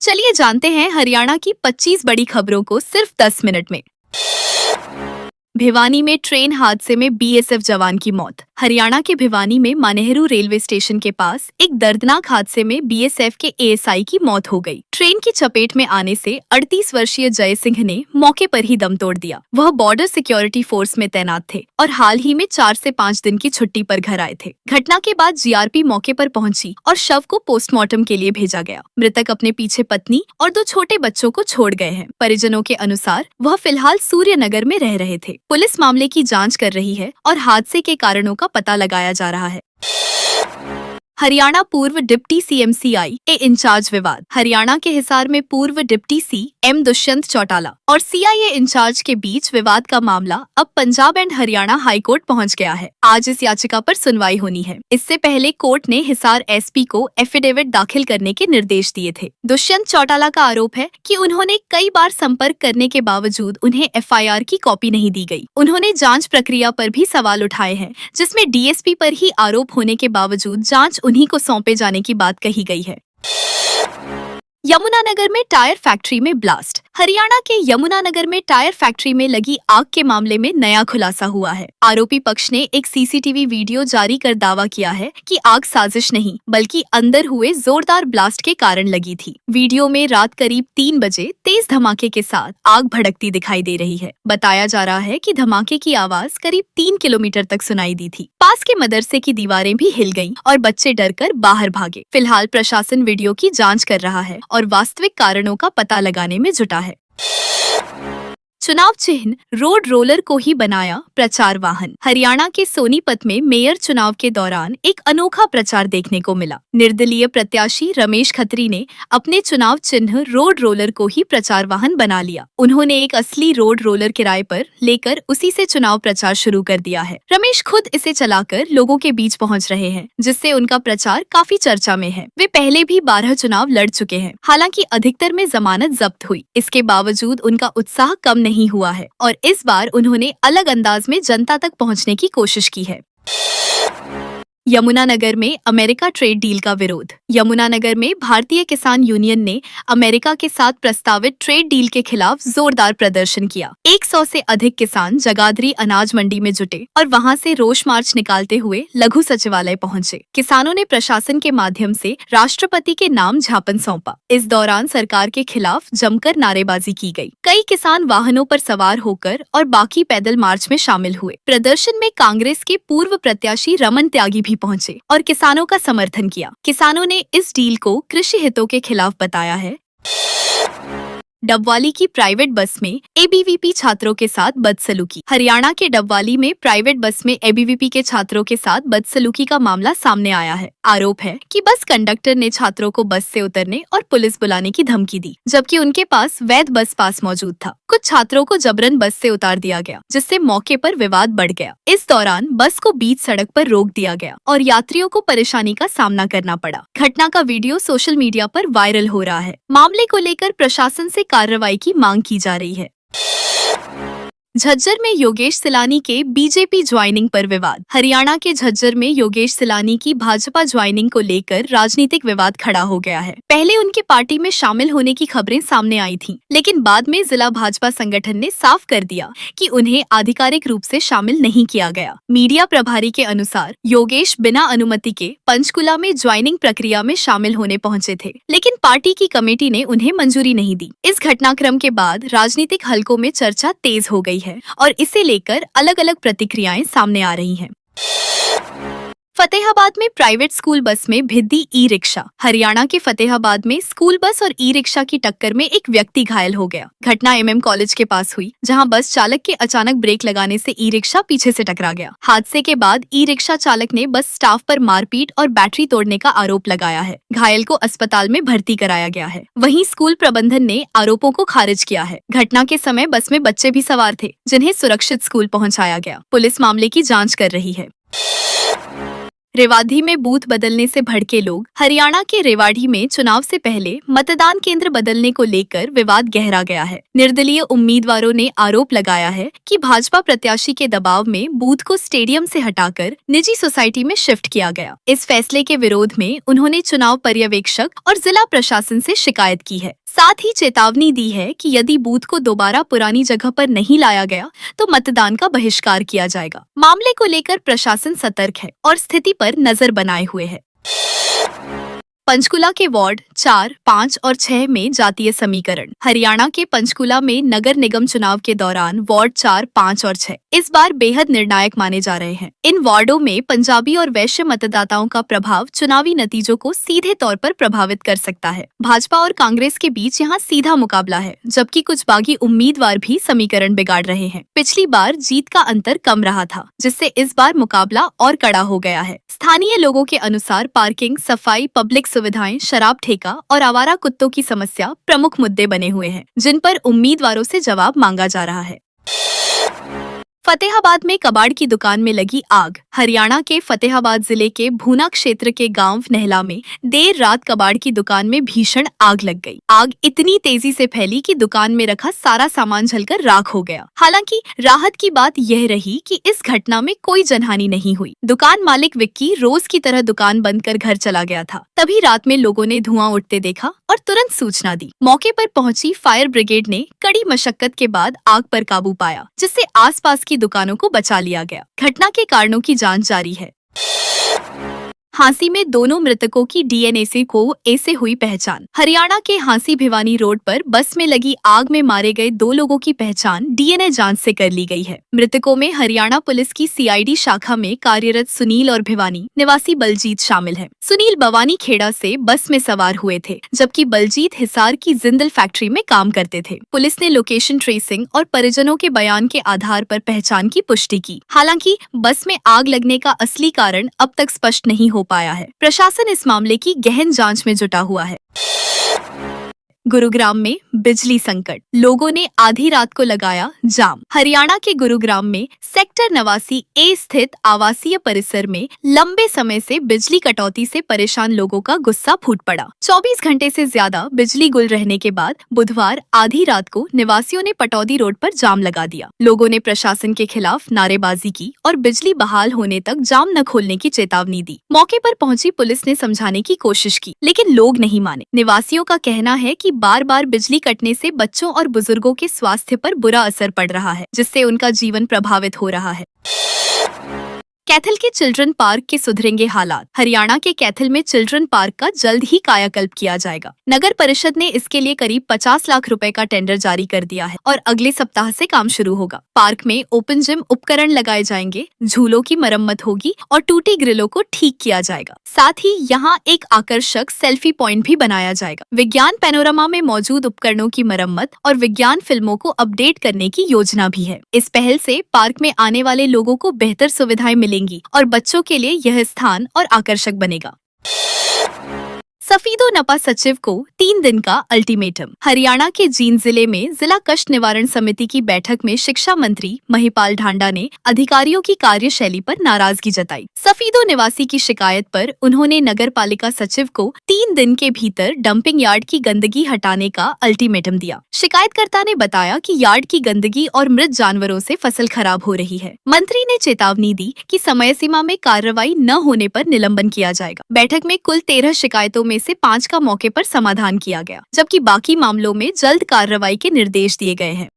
चलिए जानते हैं हरियाणा की 25 बड़ी खबरों को सिर्फ 10 मिनट में। भिवानी में ट्रेन हादसे में बीएसएफ जवान की मौत। हरियाणा के भिवानी में मानेहरू रेलवे स्टेशन के पास एक दर्दनाक हादसे में बीएसएफ के एएसआई की मौत हो गई। ट्रेन की चपेट में आने से 38 वर्षीय जय सिंह ने मौके पर ही दम तोड़ दिया। वह बॉर्डर सिक्योरिटी फोर्स में तैनात थे और हाल ही में 4 से 5 दिन की छुट्टी पर घर आए थे। घटना के बाद जीआरपी मौके पर पहुंची और शव को पोस्टमार्टम के लिए भेजा गया। मृतक अपने पीछे पत्नी और 2 छोटे बच्चों को छोड़ गए हैं। परिजनों के अनुसार वह फिलहाल सूर्यनगर में रह रहे थे। पुलिस मामले की जांच कर रही है और हादसे के कारणों का पता लगाया जा रहा है। हरियाणा पूर्व डिप्टी सीएमसीआई ए इंचार्ज विवाद। हरियाणा के हिसार में पूर्व डिप्टी सीएम दुष्यंत चौटाला और सीआईए इंचार्ज के बीच विवाद का मामला अब Punjab and Haryana high court पहुंच गया है। आज इस याचिका पर सुनवाई होनी है। इससे पहले कोर्ट ने हिसार एसपी को एफिडेविट दाखिल करने के निर्देश दिए थे। दुष्यंत चौटाला का आरोप है कि उन्होंने कई बार संपर्क करने के बावजूद उन्हें एफआईआर की कॉपी नहीं दी गई। उन्होंने जांच प्रक्रिया पर भी सवाल उठाए हैं, जिसमें डीएसपी पर ही आरोप होने के बावजूद जांच उन्हीं को सौंपे जाने की बात कही गई है। यमुनानगर में टायर फैक्ट्री में ब्लास्ट। हरियाणा के यमुनानगर में टायर फैक्ट्री में लगी आग के मामले में नया खुलासा हुआ है। आरोपी पक्ष ने एक सीसीटीवी वीडियो जारी कर दावा किया है कि आग साजिश नहीं बल्कि अंदर हुए जोरदार ब्लास्ट के कारण लगी थी। वीडियो में रात करीब 3 बजे तेज धमाके के साथ आग भड़कती दिखाई दे रही है। बताया जा रहा है कि धमाके की आवाज करीब 3 किलोमीटर तक सुनाई दी थी। पास के मदरसे की दीवारें भी हिल गईं और बच्चे डरकर बाहर भागे। फिलहाल प्रशासन वीडियो की जांच कर रहा है और वास्तविक कारणों का पता लगाने में जुटा है। चुनाव चिन्ह रोड रोलर को ही बनाया प्रचार वाहन। हरियाणा के सोनीपत में मेयर चुनाव के दौरान एक अनोखा प्रचार देखने को मिला। निर्दलीय प्रत्याशी रमेश खत्री ने अपने चुनाव चिन्ह रोड रोलर को ही प्रचार वाहन बना लिया। उन्होंने एक असली रोड रोलर किराए पर लेकर उसी से चुनाव प्रचार शुरू कर दिया है। रमेश खुद इसे चलाकर लोगों के बीच पहुंच रहे हैं, जिससे उनका प्रचार काफी चर्चा में है। वे पहले भी 12 चुनाव लड़ चुके हैं। हालांकि अधिकतर में जमानत जब्त हुई। इसके बावजूद उनका उत्साह कम नहीं हुआ है और इस बार उन्होंने अलग अंदाज में जनता तक पहुंचने की कोशिश की है। यमुनानगर में अमेरिका ट्रेड डील का विरोध। यमुनानगर में भारतीय किसान यूनियन ने अमेरिका के साथ प्रस्तावित ट्रेड डील के खिलाफ जोरदार प्रदर्शन किया। 100 से अधिक किसान जगाधरी अनाज मंडी में जुटे और वहां से रोष मार्च निकालते हुए लघु सचिवालय पहुंचे। किसानों ने प्रशासन के माध्यम से राष्ट्रपति के नाम ज्ञापन सौंपा। इस दौरान सरकार के खिलाफ जमकर नारेबाजी की गई। कई किसान वाहनों पर सवार होकर और बाकी पैदल मार्च में शामिल हुए। प्रदर्शन में कांग्रेस के पूर्व प्रत्याशी रमन त्यागी भी पहुंचे और किसानों का समर्थन किया। किसानों ने इस डील को कृषि हितों के खिलाफ बताया है। डबवाली की प्राइवेट बस में एबीवीपी छात्रों के साथ बदसलूकी। हरियाणा के डबवाली में प्राइवेट बस में एबीवीपी के छात्रों के साथ बदसलूकी का मामला सामने आया है। आरोप है कि बस कंडक्टर ने छात्रों को बस से उतरने और पुलिस बुलाने की धमकी दी, जबकि उनके पास वैध बस पास मौजूद था। कुछ छात्रों को जबरन बस से उतार दिया गया, जिससे मौके पर विवाद बढ़ गया। इस दौरान बस को बीच सड़क पर रोक दिया गया और यात्रियों को परेशानी का सामना करना पड़ा। घटना का वीडियो सोशल मीडिया पर वायरल हो रहा है। मामले को लेकर प्रशासन से कार्रवाई की मांग की जा रही है। झज्जर में योगेश सिलानी के बीजेपी ज्वाइनिंग पर विवाद। हरियाणा के झज्जर में योगेश सिलानी की भाजपा ज्वाइनिंग को लेकर राजनीतिक विवाद खड़ा हो गया है। पहले उनके पार्टी में शामिल होने की खबरें सामने आई थीं, लेकिन बाद में जिला भाजपा संगठन ने साफ कर दिया कि उन्हें आधिकारिक रूप से शामिल नहीं किया गया। मीडिया प्रभारी के अनुसार योगेश बिना अनुमति के पंचकुला में ज्वाइनिंग प्रक्रिया में शामिल होने पहुंचे थे, लेकिन पार्टी की कमेटी ने उन्हें मंजूरी नहीं दी। इस घटनाक्रम के बाद राजनीतिक हलकों में चर्चा तेज हो गई है और इसे लेकर अलग अलग प्रतिक्रियाएं सामने आ रही हैं। फतेहाबाद में प्राइवेट स्कूल बस में भिद्दी ई रिक्शा। हरियाणा के फतेहाबाद में स्कूल बस और ई रिक्शा की टक्कर में एक व्यक्ति घायल हो गया। घटना एमएम कॉलेज के पास हुई, जहां बस चालक के अचानक ब्रेक लगाने से ई रिक्शा पीछे से टकरा गया। हादसे के बाद ई रिक्शा चालक ने बस स्टाफ पर मारपीट और बैटरी तोड़ने का आरोप लगाया है। घायल को अस्पताल में भर्ती कराया गया है। वहीं स्कूल प्रबंधन ने आरोपों को खारिज किया है। घटना के समय बस में बच्चे भी सवार थे, जिन्हें सुरक्षित स्कूल पहुँचाया गया। पुलिस मामले की जाँच कर रही है। रेवाड़ी में बूथ बदलने से भड़के लोग। हरियाणा के रेवाड़ी में चुनाव से पहले मतदान केंद्र बदलने को लेकर विवाद गहरा गया है। निर्दलीय उम्मीदवारों ने आरोप लगाया है कि भाजपा प्रत्याशी के दबाव में बूथ को स्टेडियम से हटाकर निजी सोसाइटी में शिफ्ट किया गया। इस फैसले के विरोध में उन्होंने चुनाव पर्यवेक्षक और जिला प्रशासन से शिकायत की है। साथ ही चेतावनी दी है कि यदि बूथ को दोबारा पुरानी जगह पर नहीं लाया गया तो मतदान का बहिष्कार किया जाएगा। मामले को लेकर प्रशासन सतर्क है और स्थिति पर नजर बनाए हुए है। पंचकुला के वार्ड 4, 5 और 6 में जातीय समीकरण। हरियाणा के पंचकुला में नगर निगम चुनाव के दौरान वार्ड 4, 5 और 6 इस बार बेहद निर्णायक माने जा रहे हैं। इन वार्डों में पंजाबी और वैश्य मतदाताओं का प्रभाव चुनावी नतीजों को सीधे तौर पर प्रभावित कर सकता है। भाजपा और कांग्रेस के बीच यहाँ सीधा मुकाबला है, जबकि कुछ बागी उम्मीदवार भी समीकरण बिगाड़ रहे हैं। पिछली बार जीत का अंतर कम रहा था, जिससे इस बार मुकाबला और कड़ा हो गया है। स्थानीय लोगों के अनुसार पार्किंग, सफाई, पब्लिक सुविधाएं, शराब ठेका और आवारा कुत्तों की समस्या प्रमुख मुद्दे बने हुए हैं, जिन पर उम्मीदवारों से जवाब मांगा जा रहा है। फतेहाबाद में कबाड़ की दुकान में लगी आग। हरियाणा के फतेहाबाद जिले के भूना क्षेत्र के गांव नहला में देर रात कबाड़ की दुकान में भीषण आग लग गई। आग इतनी तेजी से फैली कि दुकान में रखा सारा सामान जलकर राख हो गया। हालांकि राहत की बात यह रही कि इस घटना में कोई जनहानि नहीं हुई। दुकान मालिक विक्की रोज की तरह दुकान बंद कर घर चला गया था। तभी रात में लोगों ने धुआं उठते देखा और तुरंत सूचना दी। मौके पर पहुंची फायर ब्रिगेड ने कड़ी मशक्कत के बाद आग पर काबू पाया, जिससे आसपास की दुकानों को बचा लिया गया। घटना के कारणों की जांच जारी है। हांसी में दोनों मृतकों की डीएनए से हुई पहचान। हरियाणा के हांसी भिवानी रोड पर बस में लगी आग में मारे गए 2 लोगों की पहचान डीएनए जांच से कर ली गई है। मृतकों में हरियाणा पुलिस की सीआईडी शाखा में कार्यरत सुनील और भिवानी निवासी बलजीत शामिल है। सुनील बवानी खेड़ा से बस में सवार हुए थे, जबकि बलजीत हिसार की जिंदल फैक्ट्री में काम करते थे। पुलिस ने लोकेशन ट्रेसिंग और परिजनों के बयान के आधार पर पहचान की पुष्टि की। हालांकि बस में आग लगने का असली कारण अब तक स्पष्ट नहीं हो पाया है। प्रशासन इस मामले की गहन जांच में जुटा हुआ है। गुरुग्राम में बिजली संकट, लोगों ने आधी रात को लगाया जाम। हरियाणा के गुरुग्राम में सेक्टर 89 ए स्थित आवासीय परिसर में लंबे समय से बिजली कटौती से परेशान लोगों का गुस्सा फूट पड़ा। 24 घंटे से ज्यादा बिजली गुल रहने के बाद बुधवार आधी रात को निवासियों ने पटौदी रोड पर जाम लगा दिया। लोगों ने प्रशासन के खिलाफ नारेबाजी की और बिजली बहाल होने तक जाम न खोलने की चेतावनी दी। मौके पर पहुंची पुलिस ने समझाने की कोशिश की, लेकिन लोग नहीं माने। निवासियों का कहना है कि बार बार बिजली कटने से बच्चों और बुजुर्गों के स्वास्थ्य पर बुरा असर पड़ रहा है, जिससे उनका जीवन प्रभावित हो रहा है। कैथल के चिल्ड्रन पार्क के सुधरेंगे हालात। हरियाणा के कैथल में चिल्ड्रन पार्क का जल्द ही कायाकल्प किया जाएगा। नगर परिषद ने इसके लिए करीब 50 लाख रुपए का टेंडर जारी कर दिया है और अगले सप्ताह से काम शुरू होगा। पार्क में ओपन जिम उपकरण लगाए जाएंगे, झूलों की मरम्मत होगी और टूटी ग्रिलों को ठीक किया जाएगा। साथ ही यहाँ एक आकर्षक सेल्फी पॉइंट भी बनाया जाएगा। विज्ञान पैनोरमा में मौजूद उपकरणों की मरम्मत और विज्ञान फिल्मों को अपडेट करने की योजना भी है। इस पहल से पार्क में आने वाले लोगों को बेहतर सुविधाएं मिलेंगी और बच्चों के लिए यह स्थान और आकर्षक बनेगा। सफीदो नपा सचिव को 3 दिन का अल्टीमेटम। हरियाणा के जींद जिले में जिला कष्ट निवारण समिति की बैठक में शिक्षा मंत्री महिपाल ढांडा ने अधिकारियों की कार्यशैली पर नाराजगी जताई। सफीदो निवासी की शिकायत पर उन्होंने नगर पालिका सचिव को 3 दिन के भीतर डंपिंग यार्ड की गंदगी हटाने का अल्टीमेटम दिया। शिकायतकर्ता ने बताया कि यार्ड की गंदगी और मृत जानवरों से फसल खराब हो रही है। मंत्री ने चेतावनी दी कि समय सीमा में कार्रवाई न होने पर निलंबन किया जाएगा। बैठक में कुल 13 शिकायतों में से 5 का मौके पर समाधान किया गया, जबकि बाकी मामलों में जल्द कार्रवाई के निर्देश दिए गए हैं।